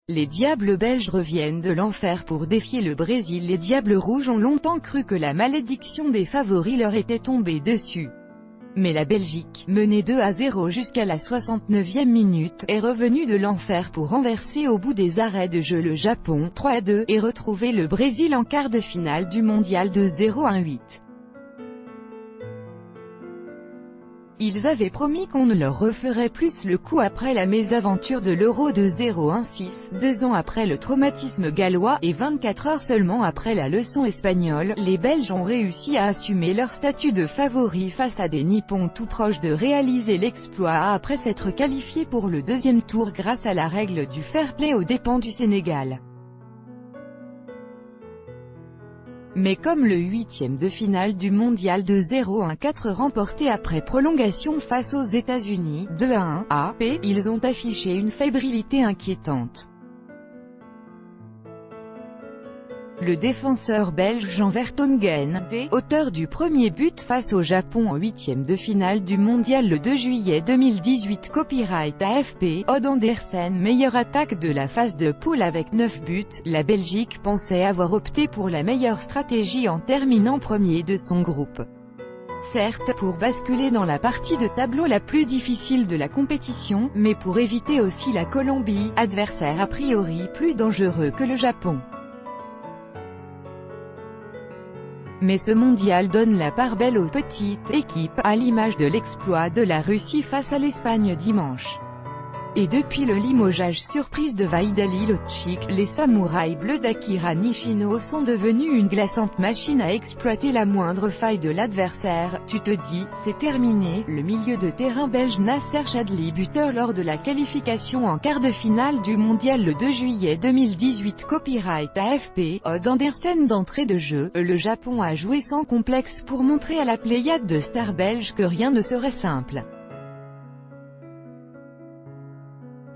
Les Diables belges reviennent de l'enfer pour défier le Brésil. Les Diables rouges ont longtemps cru que la malédiction des favoris leur était tombée dessus. Mais la Belgique, menée 2-0 jusqu'à la 69e minute, est revenue de l'enfer pour renverser au bout des arrêts de jeu le Japon, 3-2, et retrouver le Brésil en quart de finale du mondial de 0-1-8. Ils avaient promis qu'on ne leur referait plus le coup après la mésaventure de l'Euro de 0-1-6, 2 ans après le traumatisme gallois, et 24 heures seulement après la leçon espagnole. Les Belges ont réussi à assumer leur statut de favoris face à des Nippons tout proches de réaliser l'exploit après s'être qualifiés pour le deuxième tour grâce à la règle du fair-play aux dépens du Sénégal. Mais comme le huitième de finale du mondial de 0-1-4 remporté après prolongation face aux États-Unis, 2-1, ils ont affiché une fébrilité inquiétante. Le défenseur belge Jean Vertonghen, auteur du premier but face au Japon en huitième de finale du mondial le 2 juillet 2018, copyright AFP, Odd Andersen, meilleure attaque de la phase de poule avec 9 buts. La Belgique pensait avoir opté pour la meilleure stratégie en terminant premier de son groupe. Certes, pour basculer dans la partie de tableau la plus difficile de la compétition, mais pour éviter aussi la Colombie, adversaire a priori plus dangereux que le Japon. Mais ce mondial donne la part belle aux petites équipes, à l'image de l'exploit de la Russie face à l'Espagne dimanche. Et depuis le limogeage surprise de Vaidali Locic, les samouraïs bleus d'Akira Nishino sont devenus une glaçante machine à exploiter la moindre faille de l'adversaire. Tu te dis, c'est terminé. Le milieu de terrain belge Nasser Chadli, buteur lors de la qualification en quart de finale du mondial le 2 juillet 2018, copyright AFP, Odd Andersen d'entrée de jeu. Le Japon a joué sans complexe pour montrer à la pléiade de stars belges que rien ne serait simple.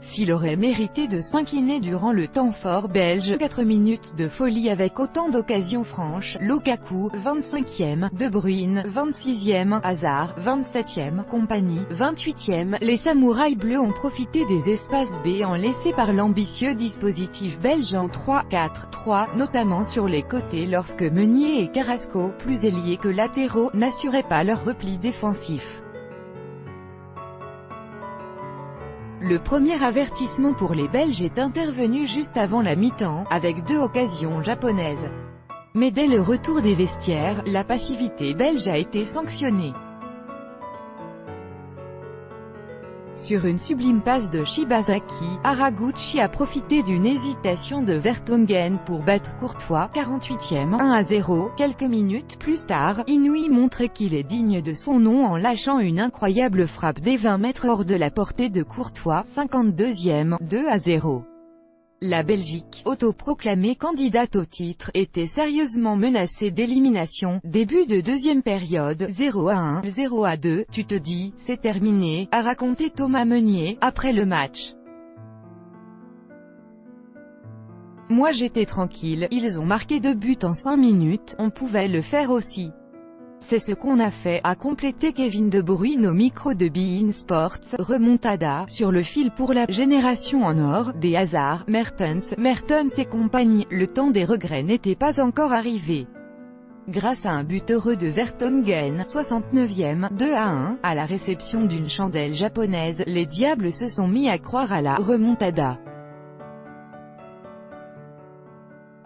S'il aurait mérité de s'incliner durant le temps fort belge, 4 minutes de folie avec autant d'occasions franches, Lukaku, 25e, De Bruyne, 26e, Hazard, 27e, Compagnie, 28e, les samouraïs bleus ont profité des espaces béants laissés par l'ambitieux dispositif belge en 3-4-3, notamment sur les côtés lorsque Meunier et Carrasco, plus ailiers que latéraux, n'assuraient pas leur repli défensif. Le premier avertissement pour les Belges est intervenu juste avant la mi-temps, avec 2 occasions japonaises. Mais dès le retour des vestiaires, la passivité belge a été sanctionnée. Sur une sublime passe de Shibazaki, Haraguchi a profité d'une hésitation de Vertonghen pour battre Courtois, 48e, 1-0. Quelques minutes plus tard, Inouï montrait qu'il est digne de son nom en lâchant une incroyable frappe des 20 mètres hors de la portée de Courtois, 52e, 2-0. La Belgique, autoproclamée candidate au titre, était sérieusement menacée d'élimination. Début de deuxième période, 0-1, 0-2, tu te dis, c'est terminé, a raconté Thomas Meunier, après le match. Moi j'étais tranquille, ils ont marqué 2 buts en 5 minutes, on pouvait le faire aussi. C'est ce qu'on a fait, a complété Kevin De Bruyne au micro de beIN Sports. Remontada, sur le fil pour la génération en or, des Hazard, Mertens et compagnie. Le temps des regrets n'était pas encore arrivé. Grâce à un but heureux de Vertonghen, 69e, 2-1, à la réception d'une chandelle japonaise, les Diables se sont mis à croire à la remontada.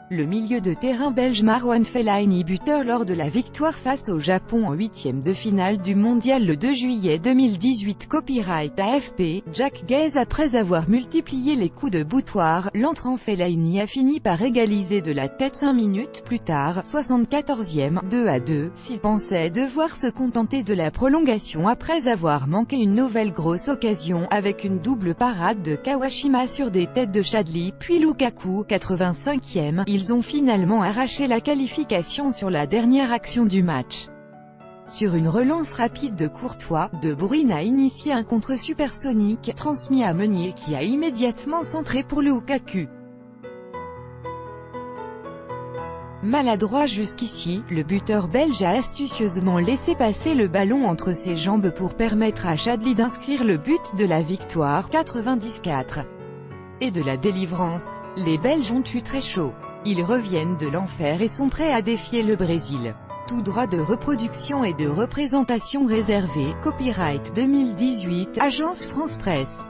Le milieu de terrain belge Marouane Fellaini, buteur lors de la victoire face au Japon en huitième de finale du mondial le 2 juillet 2018, copyright AFP, Jack Gaze. Après avoir multiplié les coups de boutoir, l'entrant Fellaini a fini par égaliser de la tête 5 minutes plus tard, 74e, 2-2, s'il pensait devoir se contenter de la prolongation après avoir manqué une nouvelle grosse occasion, avec une double parade de Kawashima sur des têtes de Chadli, puis Lukaku, 85e, ils ont finalement arraché la qualification sur la dernière action du match. Sur une relance rapide de Courtois, De Bruyne a initié un contre supersonique, transmis à Meunier qui a immédiatement centré pour Lukaku. Maladroit jusqu'ici, le buteur belge a astucieusement laissé passer le ballon entre ses jambes pour permettre à Chadli d'inscrire le but de la victoire, 94. et de la délivrance. Les Belges ont eu très chaud. Ils reviennent de l'enfer et sont prêts à défier le Brésil. Tout droit de reproduction et de représentation réservé. Copyright 2018, Agence France Presse.